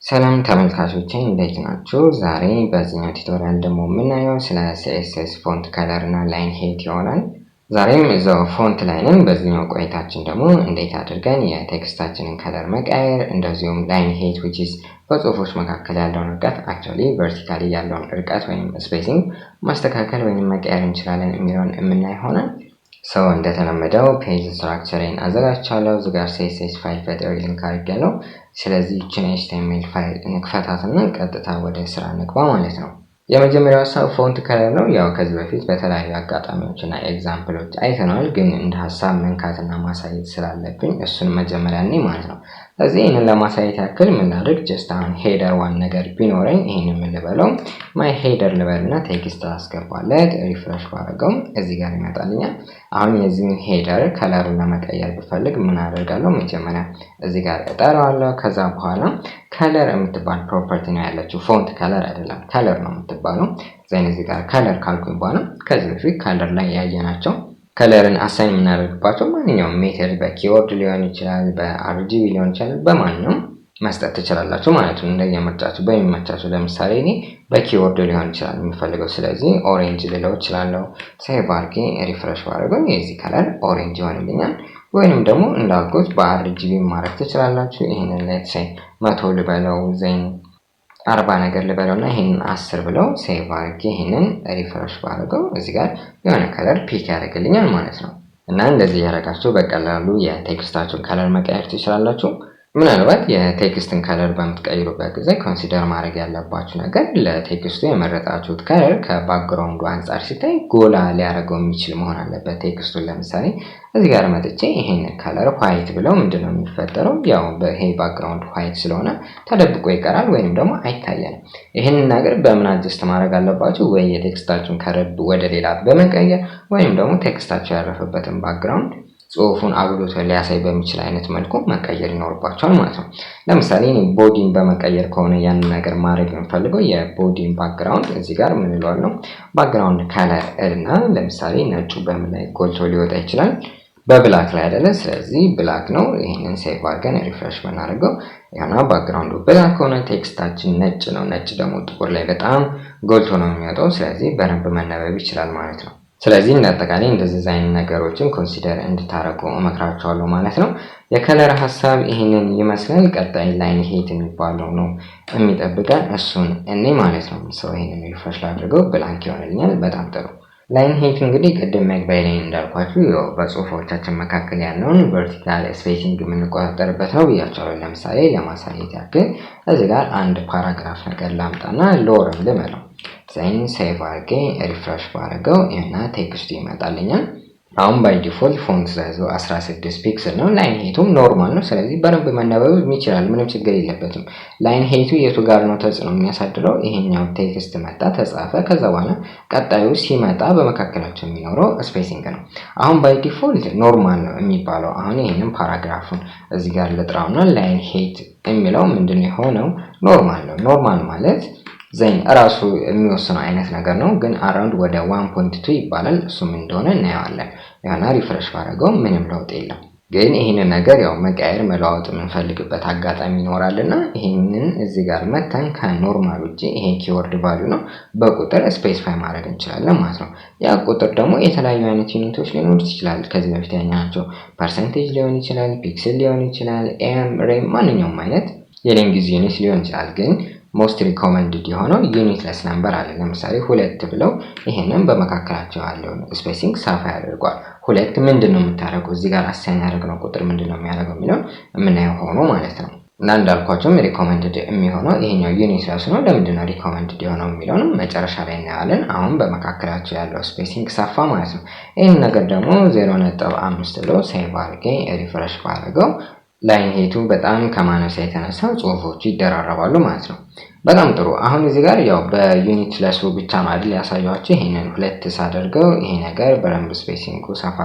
ሰላም ተመልካቾቼ እንዴት ናችሁ? ዛሬ በዚህኛው ቱቶሪያል ደግሞ የምናየው ስለ CSS ፎንት ከለር እና ላይን ሄት ይሆናል። ዛሬም እዛው ፎንት ላይ ነን። በዚህኛው ቆይታችን ደግሞ እንዴት አድርገን የቴክስታችንን ከለር መቀየር እንደዚሁም ላይን ሄት which is በጽሁፎች መካከል ያለውን ርቀት actually vertically ያለውን ርቀት ወይም spacing ማስተካከል ወይም መቀየር እንችላለን የሚለውን የምናይ ይሆናል። ሰው እንደተለመደው ፔጅ ስትራክቸርን አዘጋጅቻለሁ። እዚህ ጋር CSS ፋይል ፈጥሬ ሊንክ አድርጌያለሁ። ስለዚህ እቺን HTML ፋይል እንክፈታትና ቀጥታ ወደ ስራ እንግባ ማለት ነው። የመጀመሪያው ሐሳብ ፎንት ከለር ነው። ያው ከዚህ በፊት በተለያዩ አጋጣሚዎችና ኤግዛምፕሎች አይተናል፣ ግን እንደ ሐሳብ መንካትና ማሳየት ስላለብኝ እሱን መጀመሪያ እኔ ማለት ነው። ስለዚህ ይሄንን ለማሳየት ያክል ምን ላድርግ? ጀስት አሁን ሄደር ዋን ነገር ቢኖረኝ ይሄንን ምን ልበለው? ማይ ሄደር ልበልና ቴክስት አስገባለት። ሪፍሬሽ ባደርገው እዚህ ጋር ይመጣልኛል። አሁን የዚህን ሄደር ከለሩን ለመቀየር ብፈልግ ምን አደርጋለሁ? መጀመሪያ እዚህ ጋር እጠራዋለሁ። ከዛ በኋላ ከለር የምትባል ፕሮፐርቲ ነው ያለችው። ፎንት ከለር አይደለም ከለር ነው የምትባለው። ዘይን እዚህ ጋር ከለር ካልኩኝ በኋላ ከዚህ በፊት ከለር ላይ ያየናቸው ከለርን አሳይን የምናደርግባቸው ማንኛውም ሜተድ በኪወርድ ሊሆን ይችላል፣ በአርጂቢ ሊሆን ይችላል፣ በማንኛውም መስጠት ትችላላችሁ ማለት ነው። እንደየምርጫችሁ በሚመቻችሁ። ለምሳሌ እኔ በኪወርድ ሊሆን ይችላል የሚፈልገው፣ ስለዚህ ኦሬንጅ ልለው እችላለሁ። ሴቭ አድርጌ ሪፍሬሽ ባደርገው የዚህ ከለር ኦሬንጅ ይሆንልኛል። ወይንም ደግሞ እንዳልኩት በአርጂቢ ማድረግ ትችላላችሁ። ይሄንን ሌትስ ሴይ 100 ልበለው፣ ዘይን 40 ነገር ልበለውና ይሄንን 10 ብለው ሴቭ አድርጌ ይሄንን ሪፍሬሽ ባደርገው እዚህ ጋር የሆነ ከለር ፒክ ያደርግልኛል ማለት ነው። እና እንደዚህ ያደረጋችሁ በቀላሉ የቴክስታችሁን ከለር መቀየር ትችላላችሁ። ምናልባት የቴክስትን ከለር በምትቀይሩበት ጊዜ ኮንሲደር ማድረግ ያለባችሁ ነገር ለቴክስቱ የመረጣችሁት ከለር ከባክግራውንዱ አንጻር ሲታይ ጎላ ሊያደርገው የሚችል መሆን አለበት ቴክስቱን። ለምሳሌ እዚህ ጋር መጥቼ ይሄን ከለር ዋይት ብለው ምንድነው የሚፈጠረው? ያው በሄ ባክግራውንድ ዋይት ስለሆነ ተደብቆ ይቀራል ወይንም ደግሞ አይታየንም። ይሄንን ነገር በምን አጀስት ማድረግ አለባችሁ? ወይ የቴክስታችሁን ከለር ወደ ሌላ በመቀየር ወይንም ደግሞ ቴክስታችሁ ያረፈበትን ባክግራውንድ ጽሁፉን አብሎት ሊያሳይ በሚችል አይነት መልኩ መቀየር ይኖርባቸዋል ማለት ነው። ለምሳሌ እኔ ቦዲን በመቀየር ከሆነ ያን ነገር ማድረግ የምፈልገው የቦዲን ባክግራውንድ እዚህ ጋር ምን እለዋለሁ? ባክግራውንድ ከለር እና ለምሳሌ ነጩ በምን ላይ ጎልቶ ሊወጣ ይችላል? በብላክ ላይ አይደለ? ስለዚህ ብላክ ነው። ይሄንን ሴቭ አድርገን ሪፍሬሽ ብናደርገው ያና ባክግራውንዱ ብላክ ከሆነ ቴክስታችን ነጭ ነው። ነጭ ደግሞ ጥቁር ላይ በጣም ጎልቶ ነው የሚወጣው። ስለዚህ በደንብ መነበብ ይችላል ማለት ነው። ስለዚህ እንደአጠቃላይ እንደዚህ አይነት ነገሮችን ኮንሲደር እንድታረጉ እመክራችኋለሁ ማለት ነው። የከለር ሐሳብ ይሄንን ይመስላል። ቀጣይ ላይን ሄት የሚባለው ነው የሚጠብቀን፣ እሱን እኔ ማለት ነው። ሰው ይሄንን ሪፍሬሽ አድርገው ብላንክ ይሆንልኛል። በጣም ጥሩ። ላይን ሄት እንግዲህ ቅድም መግቢያ ላይ እንዳልኳችሁ ያው በጽሁፎቻችን መካከል ያለውን ቨርቲካል ስፔሲንግ የምንቆጣጠርበት ነው ብያችኋለሁ። ለምሳሌ ለማሳየት ያክል እዚህ ጋር አንድ ፓራግራፍ ነገር ላምጣና ሎርም ልበለው። ዘይን ሴቭ አድርጌ ሪፍሬሽ ባደርገው እና ቴክስቱ ይመጣልኛል። አሁን ባይ ዲፎልት ፎንት ሳይዙ 16 ፒክስል ነው። ላይን ሄቱም ኖርማል ነው። ስለዚህ በደንብ መነበብ ይችላል፣ ምንም ችግር የለበትም። ላይን ሄቱ የቱ ጋር ነው ተጽዕኖ የሚያሳድረው? ይሄኛው ቴክስት መጣ ተጻፈ፣ ከዛ በኋላ ቀጣዩ ሲመጣ በመካከላቸው የሚኖረው ስፔሲንግ ነው። አሁን ባይ ዲፎልት ኖርማል ነው የሚባለው። አሁን ይሄንን ፓራግራፉን እዚህ ጋር ልጥራውና ላይን ሄት የሚለው ምንድነው የሆነው? ኖርማል ነው። ኖርማል ማለት ዘይን ራሱ የሚወስነው አይነት ነገር ነው፣ ግን አራውንድ ወደ 1.2 ይባላል። እሱም እንደሆነ እናየዋለን። ያና ሪፍሬሽ ባደረገው ምንም ለውጥ የለም። ግን ይሄንን ነገር ያው መቀየር መለዋወጥ የምንፈልግበት አጋጣሚ ይኖራልና ይሄንን እዚህ ጋር መተን ከኖርማል ውጪ ይሄ ኪወርድ ቫልዩ ነው በቁጥር ስፔሲፋይ ማድረግ እንችላለን ማለት ነው። ያ ቁጥር ደግሞ የተለያዩ አይነት ዩኒቶች ሊኖሩት ይችላል። ከዚህ በፊት ያኛቸው ፐርሰንቴጅ ሊሆን ይችላል፣ ፒክስል ሊሆን ይችላል፣ ኤም ሬም ማንኛውም አይነት የሌንግዝ ዩኒት ሊሆን ይችላል። ግን ሞስት ሪኮመንድድ የሆነው ዩኒትለስ ነምበር አለ። ለምሳሌ 2 ብለው ይሄንን በመካከላቸው ያለውን ስፔሲንግ ሰፋ ያደርጓል። 2 ምንድነው የምታደርገው? እዚህ ጋር አሳይን ያደረግነው ቁጥር ምንድነው የሚያደርገው የሚለው የምናየው ሆኖ ማለት ነው። እና እንዳልኳችሁም ሪኮመንድድ የሚሆነው ይሄኛው ዩኒትለስ ነው። ለምንድነው ሪኮመንድድ የሆነው የሚለውንም መጨረሻ ላይ እናያለን። አሁን በመካከላቸው ያለው ስፔሲንግ ሰፋ ማለት ነው። ይሄን ነገር ደግሞ 0.5 ብለው ሴቭ አድርጌ ሪፍሬሽ ባደርገው ላይን ሄቱ በጣም ከማነሳ የተነሳ ጽሁፎቹ ይደራረባሉ ማለት ነው። በጣም ጥሩ። አሁን እዚህ ጋር ያው በዩኒትለሱ ብቻ ማለት ያሳያችሁ ይሄንን 2 ሳደርገው ይሄ ነገር በደንብ ስፔሲንጉ ሰፋ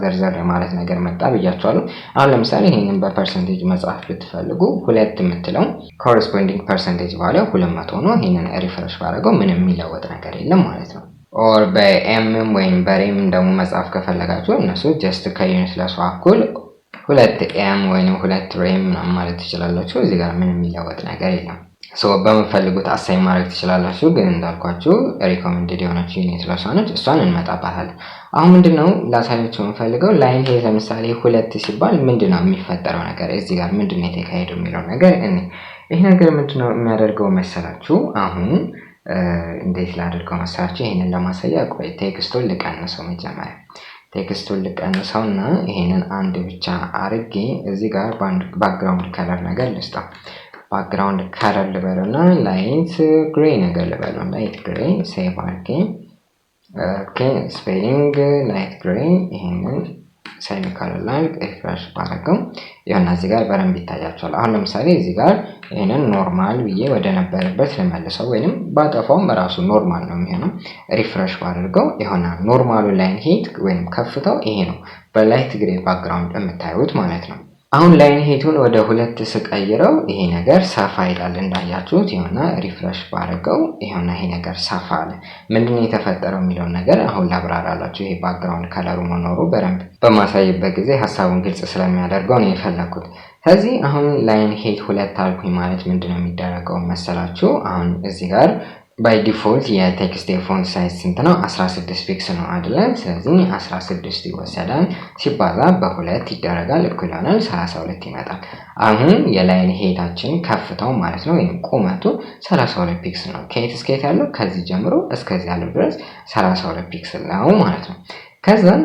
ዘርዘር ማለት ነገር መጣ ብያችኋለሁ። አሁን ለምሳሌ ይሄንን በፐርሰንቴጅ መጻፍ ብትፈልጉ 2 የምትለው ኮረስፖንዲንግ ፐርሰንቴጅ ቫልዩ 200 ነው። ይሄንን ሪፍሬሽ ባደርገው ምንም የሚለወጥ ነገር የለም ማለት ነው። ኦር በኤም ወይም በሬም ደግሞ መጻፍ ከፈለጋችሁ እነሱ ጀስት ከዩኒትለሱ እኩል ሁለት ኤም ወይንም ሁለት ሬም ማለት ትችላላችሁ እዚህ ጋር ምንም የሚለወጥ ነገር የለም ሶ በመፈልጉት አሳይን ማድረግ ትችላላችሁ ግን እንዳልኳችሁ ሪኮመንድድ የሆነች ዩኒት ለሷነች እሷን እንመጣባታለን አሁን ምንድነው ላሳያችሁ የምፈልገው ላይን ሄድ ለምሳሌ ሁለት ሲባል ምንድነው የሚፈጠረው ነገር እዚህ ጋር ምንድነው የተካሄደው የሚለው ነገር ይሄ ነገር ምንድነው የሚያደርገው መሰላችሁ አሁን እንዴት ላድርገው መሰላችሁ ይሄንን ለማሳያ ቆይ ቴክስቱን ልቀንሰው መጀመሪያ ቴክስቱን ልቀንሰውና ይሄንን አንድ ብቻ አርጌ እዚህ ጋር ባክግራውንድ ከለር ነገር ልስጠው background color ልበልና light gray ነገር ልበለው light gray save አድርጌ ኦኬ ስፔሊንግ light gray ይሄንን ሳይን ከለር ላይ ሪፍሬሽ ባረገው ይሄን እዚህ ጋር በረንብ ይታያችኋል አሁን ለምሳሌ እዚህ ጋር ይሄንን ኖርማል ብዬ ወደ ነበረበት ለመለሰው ወይንም ባጠፋውም በራሱ ኖርማል ነው የሚሆነው ሪፍሬሽ ባደርገው ይሆና ኖርማሉ ላይን ሄት ወይንም ከፍታው ይሄ ነው በላይት ግሬ ባክግራውንድ የምታዩት ማለት ነው አሁን ላይን ሄቱን ወደ ሁለት ስቀይረው ይሄ ነገር ሰፋ ይላል እንዳያችሁት ይሆና ሪፍሬሽ ባረገው ይሆና ይሄ ነገር ሰፋ አለ ምንድነው የተፈጠረው የሚለው ነገር አሁን ላብራራላችሁ ይሄ ባክግራውንድ ከለሩ መኖሩ በረንብ በማሳየበት ጊዜ ሐሳቡን ግልጽ ስለሚያደርገው ነው የፈለኩት ስለዚህ አሁን ላይን ሄት ሁለት አልኩኝ ማለት ምንድነው የሚደረገው መሰላችሁ አሁን እዚህ ጋር by default የቴክስት ፎንት ሳይዝ ስንት ነው 16 ፒክስል ነው አይደል ስለዚህ 16 ይወሰዳል ሲባዛ በሁለት ይደረጋል እኩል ይሆናል 32 ይመጣል አሁን የላይን ሄታችን ከፍታው ማለት ነው ወይም ቁመቱ 32 ፒክስል ነው ከየት እስከ የት ያለው ከዚህ ጀምሮ እስከዚህ ያለው ድረስ 32 ፒክስል ነው ማለት ነው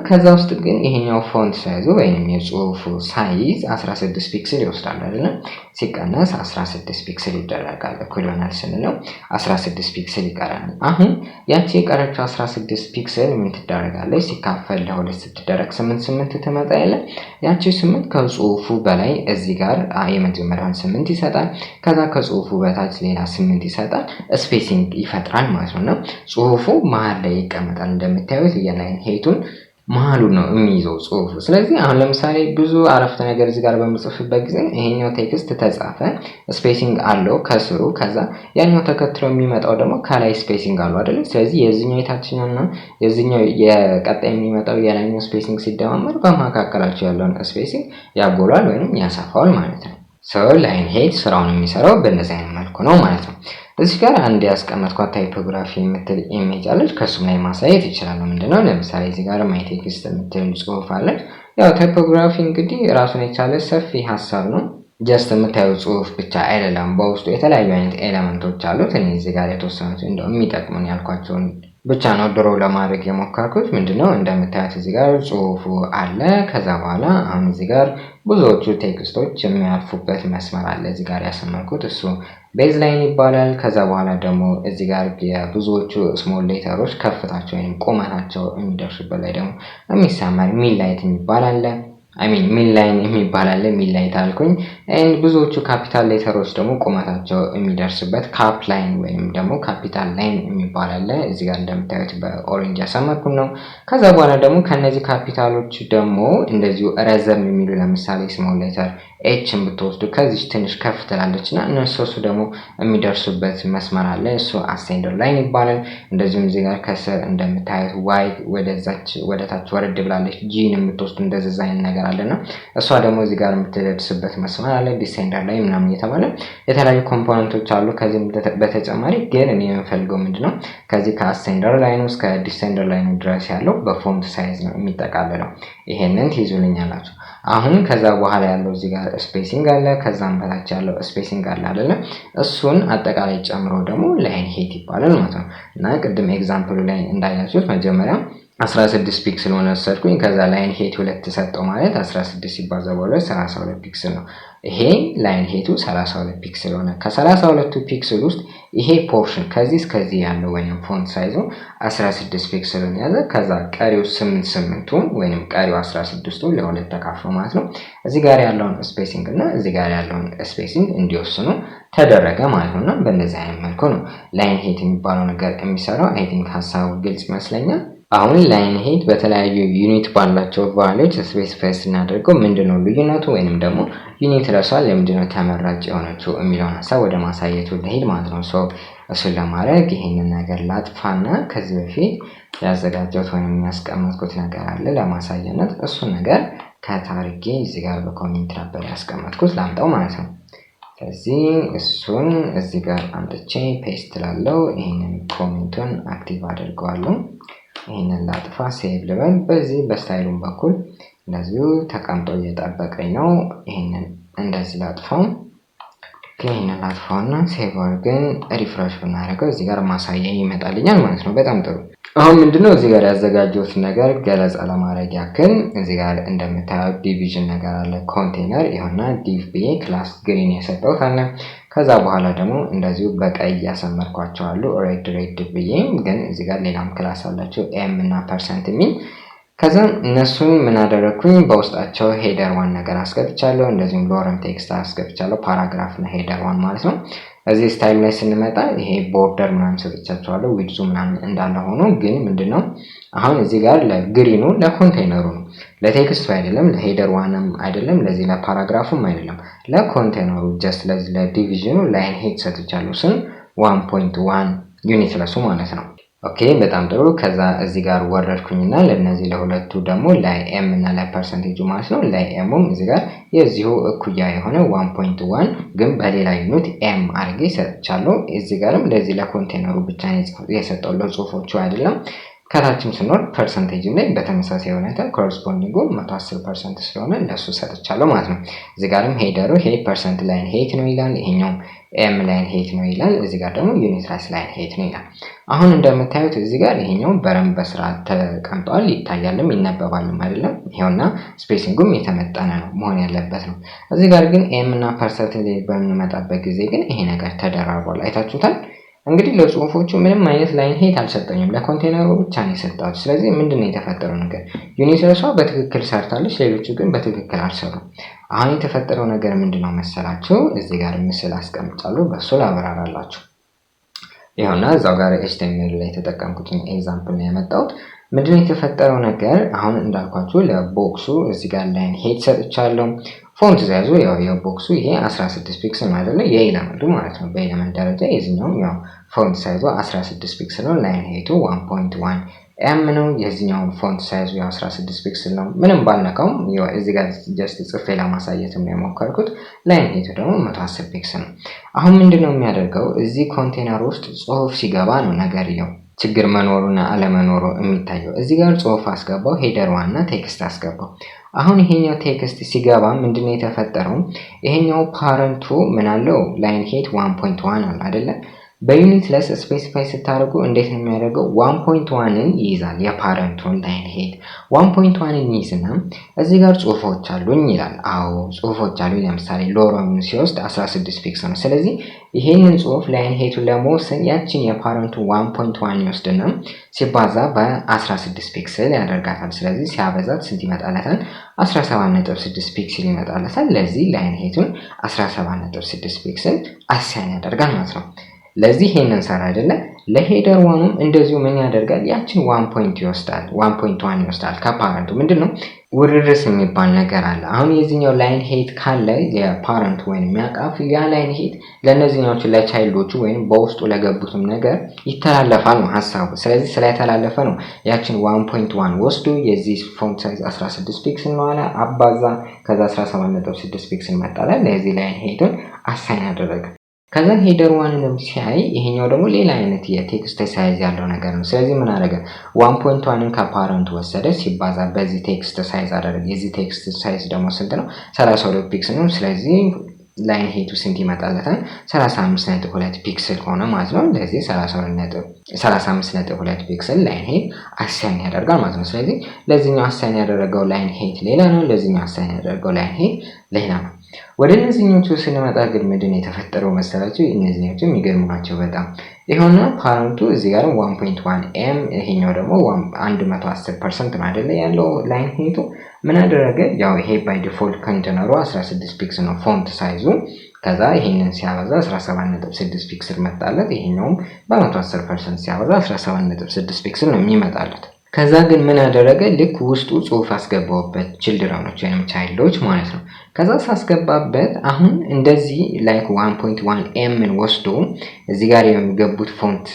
ከዛ ውስጥ ግን ይሄኛው ፎንት ሳይዙ ወይንም የጽሁፉ ሳይዝ 16 ፒክስል ይወስዳል አይደል ሲቀነስ 16 ፒክስል ይደረጋል እኩል ይሆናል ስንለው 16 ፒክስል ይቀራል አሁን ያቺ የቀረችው 16 ፒክስል ምን ትደረጋለች ሲካፈል ለሁለት ስትደረግ 8 ትመጣ ያለ ያቺ 8 ከጽሁፉ በላይ እዚህ ጋር የመጀመሪያውን 8 ይሰጣል ከዛ ከጽሁፉ በታች ሌላ 8 ይሰጣል ስፔሲንግ ይፈጥራል ማለት ነው ጽሁፉ መሃል ላይ ይቀመጣል እንደምታዩት የላይን ሄቱን መሃሉ ነው የሚይዘው ጽሁፉ ስለዚህ አሁን ለምሳሌ ብዙ አረፍተ ነገር እዚህ ጋር በመጽፈበት ጊዜ ይሄኛው ቴክስት ተጻፈ ስፔሲንግ አለው ከስሩ ከዛ ያኛው ተከትሎ የሚመጣው ደግሞ ከላይ ስፔሲንግ አለው አይደል ስለዚህ የዚህኛው የታችኛውና የዚህኛው የቀጣይ የሚመጣው የላይኛው ስፔሲንግ ሲደማመር በመካከላቸው ያለውን ስፔሲንግ ያጎላል ወይንም ያሰፋዋል ማለት ነው ሶ ላይን ሄት ስራውን የሚሰራው በእነዚህ አይነት መልኩ ነው ማለት ነው እዚህ ጋር አንድ ያስቀመጥኳት ታይፖግራፊ የምትል ኢሜጅ አለች ከሱም ላይ ማሳየት ይችላል ምንድነው ለምሳሌ እዚህ ጋር ማይ ቴክስት የምትል ጽሁፍ አለ ያው ታይፖግራፊ እንግዲህ ራሱን የቻለ ሰፊ ሐሳብ ነው ጀስት የምታዩ ጽሁፍ ብቻ አይደለም በውስጡ የተለያዩ አይነት ኤሌመንቶች አሉት እኔ እዚህ ጋር የተወሰኑት እንደው የሚጠቅሙን ያልኳቸውን ብቻ ነው ድሮ ለማድረግ የሞከርኩት ምንድነው እንደምታዩት እዚህ ጋር ጽሁፉ አለ ከዛ በኋላ አሁን እዚህ ጋር ብዙዎቹ ቴክስቶች የሚያልፉበት መስመር አለ እዚህ ጋር ያሰመርኩት እሱ ቤዝ ላይን ይባላል ከዛ በኋላ ደግሞ እዚህ ጋር የብዙዎቹ ስሞል ሌተሮች ከፍታቸው ወይንም ቁመታቸው የሚደርሱበት ላይ ደግሞ የሚሰመር ሚድ ላይት ይባላል ሚድ ላይን የሚባላል ሚድ ላይት አልኩኝ and ብዙዎቹ ካፒታል ሌተሮች ደግሞ ቁመታቸው የሚደርስበት ካፕ ላይን ወይንም ደግሞ ካፒታል ላይን የሚባላል እዚህ ጋር እንደምታዩት በኦሬንጅ ያሰመርኩት ነው ከዛ በኋላ ደግሞ ከነዚህ ካፒታሎች ደግሞ እንደዚሁ ረዘም የሚሉ ለምሳሌ ስሞል ሌተር ኤችን ብትወስዱ ከዚህ ትንሽ ከፍ ትላለችና እነሱ ደግሞ የሚደርሱበት መስመር አለ እሱ አሴንደር ላይን ይባላል እንደዚሁም እዚህ ጋር ከስር እንደምታዩት ዋይ ወደታች ወረድ ብላለች ጂን የምትወስዱ እንደዚህ አይነት ነገር አለና እሷ ደግሞ እዚህ ጋር የምትደርስበት መስመር አለ ዲሴንደር ላይ ምናምን እየተባለ የተለያዩ ኮምፖነንቶች አሉ ከዚህ በተጨማሪ ግን እኔ የምፈልገው ምንድነው ከዚህ ከአሴንደር ላይን እስከ ዲሴንደር ላይን ድረስ ያለው በፎንት ሳይዝ ነው የሚጠቃለለው ይሄንን ትይዙልኛላችሁ አሁን ከዛ በኋላ ያለው እዚህ ጋር ስፔሲንግ አለ ከዛም በታች ያለው ስፔሲንግ አለ አይደል እሱን አጠቃላይ ጨምሮ ደግሞ ላይን ሄት ይባላል ማለት ነው እና ቅድም ኤግዛምፕሉ ላይ እንዳያችሁት መጀመሪያ 16 ፒክስል ሆነ ወሰድኩኝ ከዛ ላይን ሄት 2 ተሰጠው ማለት 16 ሲባዛ በ2 32 ፒክስል ነው ይሄ ላይን ሄቱ 32 ፒክስል ሆነ ከ32 ፒክስል ውስጥ ይሄ ፖርሽን ከዚህ እስከዚህ ያለው ወይንም ፎንት ሳይዙ 16 ፒክስልን ያዘ ከዛ ቀሪው 8 ወይንም ቀሪው 16ቱ ለሁለት ተካፍሎ ማለት ነው እዚህ ጋር ያለውን ስፔሲንግ እና እዚህ ጋር ያለውን ስፔሲንግ እንዲወስኑ ተደረገ ማለት ነውና በእነዚህ አይነት መልኩ ነው ላይን ሄት የሚባለው ነገር የሚሰራው አይ ቲንክ ሐሳቡ ግልጽ ይመስለኛል አሁን ላይን ሄት በተለያዩ ዩኒት ባላቸው ቫልዩዎች ስፔሲፋይስ እናደርገው ምንድነው ልዩነቱ ወይንም ደግሞ ዩኒት ለሷል ለምንድነው ተመራጭ የሆነችው የሚለውን ሐሳብ ወደ ማሳየቱ ለሄድ ማለት ነው ሶ እሱን ለማድረግ ይሄንን ነገር ላጥፋና ከዚህ በፊት ያዘጋጀሁት ወይንም ያስቀመጥኩት ነገር አለ ለማሳየነት እሱን ነገር ከታርጌ እዚህ ጋር በኮሜንት ነበር ያስቀመጥኩት ላምጣው ማለት ነው። ስለዚህ እሱን እዚህ ጋር አምጥቼ ፔስት ላለው ይሄንን ኮሜንቱን አክቲቭ አድርገዋለሁ። ይሄንን ላጥፋ ሴቭ ልበል። በዚህ በስታይሉን በኩል እንደዚሁ ተቀምጦ እየጠበቀኝ ነው። ይሄንን እንደዚህ ላጥፋው። ይሄንን ላጥፋውና ሴቭ አድርገን ሪፍሬሽ ብናደርገው እዚህ ጋር ማሳያ ይመጣልኛል ማለት ነው። በጣም ጥሩ። አሁን ምንድነው እዚህ ጋር ያዘጋጀሁት ነገር ገለጻ ለማድረግ ያክል እዚህ ጋር እንደምታዩት ዲቪዥን ነገር አለ። ኮንቴነር ይሆንና div ብዬ ክላስ ግሪን የሰጠሁት አለ። ከዛ በኋላ ደግሞ እንደዚሁ በቀይ ያሰመርኳቸው አሉ ሬድ ብዬ፣ ግን እዚህ ጋር ሌላም ክላስ አላቸው m እና % የሚል። ከዛ እነሱን ምን አደረኩኝ በውስጣቸው ሄደር ዋን ነገር አስገብቻለሁ። እንደዚሁም ሎረም ቴክስት አስገብቻለሁ ፓራግራፍ እና ሄደር ዋን ማለት ነው። እዚህ ስታይል ላይ ስንመጣ ይሄ ቦርደር ምናምን ሰጥቻቸዋለሁ ዊድዙ ምናምን እንዳለ ሆኖ ግን ምንድነው አሁን እዚህ ጋር ለግሪኑ ለኮንቴነሩ ነው፣ ለቴክስቱ አይደለም፣ ለሄደር ዋንም አይደለም፣ ለዚህ ለፓራግራፉም አይደለም፣ ለኮንቴነሩ ጀስት ለዚህ ለዲቪዥኑ ላይን ሄድ ሰጥቻለሁ። ስም 1.1 ዩኒት ለሱ ማለት ነው። ኦኬ በጣም ጥሩ። ከዛ እዚህ ጋር ወረድኩኝና ለነዚህ ለሁለቱ ደግሞ ላይ m እና ላይ ፐርሰንቴጁ ማለት ነው ላይ mም እዚህ ጋር የዚሁ እኩያ የሆነ 1.1 ግን በሌላ ዩኒት m አድርጌ ሰጥቻለሁ። እዚህ ጋርም ለዚህ ለኮንቴነሩ ብቻ ነው የሰጠው ለጽሁፎቹ አይደለም። ከታችም ስንወርድ ፐርሰንቴጅም ላይ በተመሳሳይ ሁኔታ ኮረስፖንዲንጉ 110% ስለሆነ ለሱ ሰጥቻለሁ ማለት ነው። እዚህ ጋርም ሄደሩ ሄ ፐርሰንት ላይን ሄት ነው ይላል፣ ይሄኛው m ላይን ሄት ነው ይላል፣ እዚህ ጋር ደግሞ ዩኒት ራስ ላይን ሄት ነው ይላል። አሁን እንደምታዩት እዚህ ጋር ይሄኛው በረም በስርዓት ተቀምጧል፣ ይታያልም ይነበባልም አይደለም። ይሄውና ስፔሲንጉም የተመጠነ ነው መሆን ያለበት ነው። እዚህ ጋር ግን m እና ፐርሰንቴጅ በሚመጣበት ጊዜ ግን ይሄ ነገር ተደራርቧል። አይታችሁታል። እንግዲህ ለጽሁፎቹ ምንም አይነት ላይን ሄት አልሰጠኝም፣ ለኮንቴነሩ ብቻ ነው የሰጠሁት። ስለዚህ ምንድነው የተፈጠረው ነገር ዩኒት ራሷ በትክክል ሰርታለች፣ ሌሎቹ ግን በትክክል አልሰሩም። አሁን የተፈጠረው ነገር ምንድነው መሰላችሁ? እዚህ ጋር ምስል አስቀምጫለሁ፣ በሱ ላብራራላችሁ። ይሄውና እዛው ጋር HTML ላይ የተጠቀምኩትን ኤግዛምፕል ነው ያመጣሁት። ምንድነው የተፈጠረው ነገር? አሁን እንዳልኳችሁ ለቦክሱ እዚህ ጋር ላይን ሄት ሰጥቻለሁ። ፎንት ሳይዙ ያው የቦክሱ ይሄ 16 ፒክስል አይደለ የኤሌመንቱ ማለት ነው። በኤሌመንት ደረጃ የዚህኛው ያው ፎንት ሳይዙ 16 ፒክስል ነው። ላይን ሄቱ 1.1 m ነው። የዚህኛው ፎንት ሳይዙ ያው 16 ፒክስል ነው። ምንም ባልነካውም ያው እዚህ ጋር ጀስት ጽፌ ለማሳየትም ነው የሞከርኩት። ላይን ሄቱ ደግሞ 110 ፒክስል ነው። አሁን ምንድነው የሚያደርገው እዚህ ኮንቴነር ውስጥ ጽሁፍ ሲገባ ነው ነገር ይው ችግር መኖሩና አለመኖሩ የሚታየው። እዚህ ጋር ጽሁፍ አስገባው ሄደር ዋና ቴክስት አስገባው። አሁን ይሄኛው ቴክስት ሲገባ ምንድነው የተፈጠረው? ይሄኛው ፓረንቱ ምን አለው ላይን ሄት 1.1 አለ አይደለ? በዩኒት ለስ ስፔሲፋይ ስታደርጉ እንዴት ነው የሚያደርገው? 1.1ን ይይዛል የፓረንቱን ላይን ሄት 1.1ን ይይዝና እዚህ ጋር ጽሁፎች አሉኝ ይላል። አዎ ጽሁፎች አሉኝ። ለምሳሌ ሎረምን ሲወስድ 16 ፒክስል ነው። ስለዚህ ይሄንን ጽሁፍ ላይን ሄቱን ለመወሰን ያችን የፓረንቱ 1.1 ይወስድና ሲባዛ በ16 ፒክስል ያደርጋታል። ስለዚህ ሲያበዛት ስንት ይመጣለታል? 17.6 ፒክስል ይመጣለታል። ለዚህ ላይን ሄቱን 17.6 ፒክስል አሳይን ያደርጋል ማለት ነው። ለዚህ ይሄንን ሰራ አይደለ? ለሄደር ዋኑም እንደዚሁ ምን ያደርጋል? ያችን 1.1 ይወስዳል ከፓረንቱ። ምንድነው ውርርስ የሚባል ነገር አለ። አሁን የዚህኛው ላይን ሄት ካለ የፓረንቱ ወይንም ያቃፍ ያ ላይን ሄት ለነዚህኞቹ ለቻይልዶቹ ወይንም በውስጡ ለገቡትም ነገር ይተላለፋል ነው ሐሳቡ። ስለዚህ ስለተላለፈ ነው ያችን 1.1 ወስዶ የዚህ ፎንት ሳይዝ 16 ፒክስል ነው አለ አባዛ፣ ከዛ 17.6 ፒክስል መጣለ። ለዚህ ላይን ሄቱን አሳይን ያደረገ። ከዛ ሄደር ዋንንም ሲያይ ይሄኛው ደግሞ ሌላ አይነት የቴክስት ሳይዝ ያለው ነገር ነው። ስለዚህ ምን አደረገ? 1.1ን ከፓረንት ወሰደ ሲባዛ በዚህ ቴክስት ሳይዝ አደረገ። የዚህ ቴክስት ሳይዝ ደግሞ ስንት ነው? 32 ፒክስል ነው። ስለዚህ ላይን ሄቱ ስንት ይመጣለታል? 35.2 ፒክስል ሆነ ማለት ነው። ለዚህ 35.2 ፒክስል ላይን ሄት አሳይን ያደርጋል ማለት ነው። ስለዚህ ለዚህኛው አሳይን ያደረገው ላይን ሄት ሌላ ነው፣ ለዚህኛው አሳይን ያደረገው ላይን ሄት ሌላ ነው። ወደ እነዚህኞቹ ስንመጣ ግን ምንድን የተፈጠረው መሰላችሁ? እነዚህኞቹ የሚገርሙ ናቸው በጣም። ይሄውና ፓረንቱ እዚህ ጋር 1.1 m ይሄኛው ደግሞ 110% ነው አይደለ ያለው ላይን ሄቱ። ምን አደረገ? ያው ይሄ ባይ ዲፎልት ኮንቴነሩ 16 ፒክስል ነው ፎንት ሳይዙ። ከዛ ይሄንን ሲያበዛ 17.6 ፒክስል መጣለት። ይሄኛውም በ110% ሲያበዛ 17.6 ፒክስል ነው የሚመጣለት። ከዛ ግን ምን አደረገ? ልክ ውስጡ ጽሁፍ አስገባውበት ችልድረኖች ወይንም ቻይልዶች ማለት ነው። ከዛ ሳስገባበት አሁን እንደዚህ ላይክ 1.1 mን ወስዶ እዚህ ጋር የሚገቡት ፎንት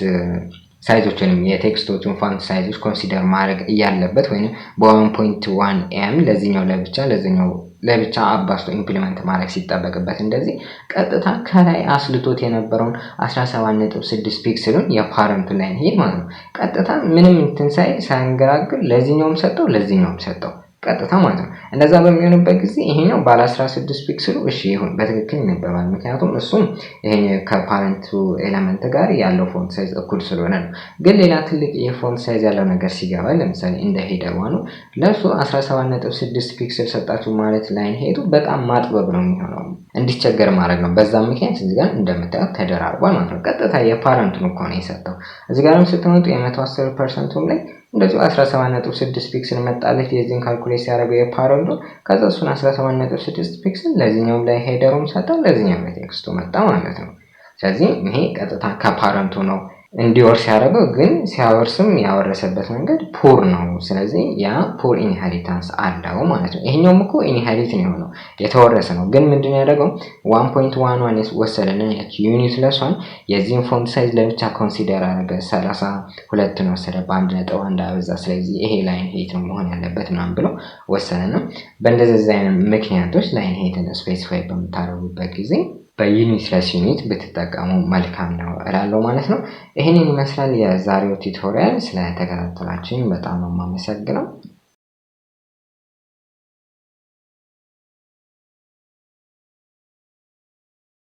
ሳይዞችንም የቴክስቶቹን ፋንት ሳይዞች ኮንሲደር ማድረግ ያለበት ወይንም በ1.1 ኤም ለዚህኛው ለብቻ አባስቶ ኢምፕሊመንት ማድረግ ሲጠበቅበት እንደዚህ ቀጥታ ከላይ አስልቶት የነበረውን 17.6 ፒክሰሉን የፓረንቱ ላይን ሄድ ማለት ነው ቀጥታ ምንም እንትን ሳይንገራግር ለዚህኛውም ሰጠው ቀጥታ ማለት ነው እንደዛ በሚሆንበት ጊዜ ይሄኛው ባለ 16 ፒክሰሉ እሺ ይሁን በትክክል ይነበባል ምክንያቱም እሱም ይሄ ከፓረንቱ ኤሌመንት ጋር ያለው ፎንት ሳይዝ እኩል ስለሆነ ነው ግን ሌላ ትልቅ የፎንት ሳይዝ ያለው ነገር ሲገባ ለምሳሌ እንደ ሄደር ዋኑ ለሱ 17.6 ፒክሰል ሰጣችሁ ማለት ላይን ሄዱ በጣም ማጥበብ ነው የሚሆነው እንዲቸገር ማድረግ ነው በዛ ምክንያት እዚህ ጋር እንደምታዩት ተደራርቧል ማለት ነው ቀጥታ የፓረንቱን እኮ ነው የሰጠው እዚህ ጋርም ስትመጡ የ110% ላይ እንደዚህ 17.6 ፒክሰል መጣለት የዚህን ካልኩሌት ያደረገው የፓረንቱ ከዛ እሱን 17.6 ፒክሰል ለዚህኛው ላይ ሄደሩም ሰጠው ለዚህኛው ላይ ቴክስቱ መጣ ማለት ነው ስለዚህ ይሄ ቀጥታ ከፓረንቱ ነው እንዲወርስ ያደረገው ግን ሲያወርስም ያወረሰበት መንገድ ፑር ነው ስለዚህ ያ ፑር ኢንሄሪታንስ አለው ማለት ነው ይሄኛውም እኮ ኢንሄሪት ነው የሆነው የተወረሰ ነው ግን ምንድነው ያደረገው 1.11 ወሰደና ያቺ ዩኒት ለሷን የዚህን ፎንት ሳይዝ ለብቻ ኮንሲደር አደረገ 32 ነው ወሰደ በ1.1 አበዛ ስለዚህ ይሄ ላይን ሄት ነው መሆን ያለበት ምናምን ብሎ ወሰነና በእንደዚህ አይነት ምክንያቶች ላይን ሄትን ስፔሲፋይ በመታረቡበት ጊዜ በዩኒትለስ ዩኒት ብትጠቀሙ መልካም ነው እላለሁ ማለት ነው ይሄንን ይመስላል የዛሬው ቱቶሪያል ስለተከታተላችሁኝ በጣም ነው የማመሰግነው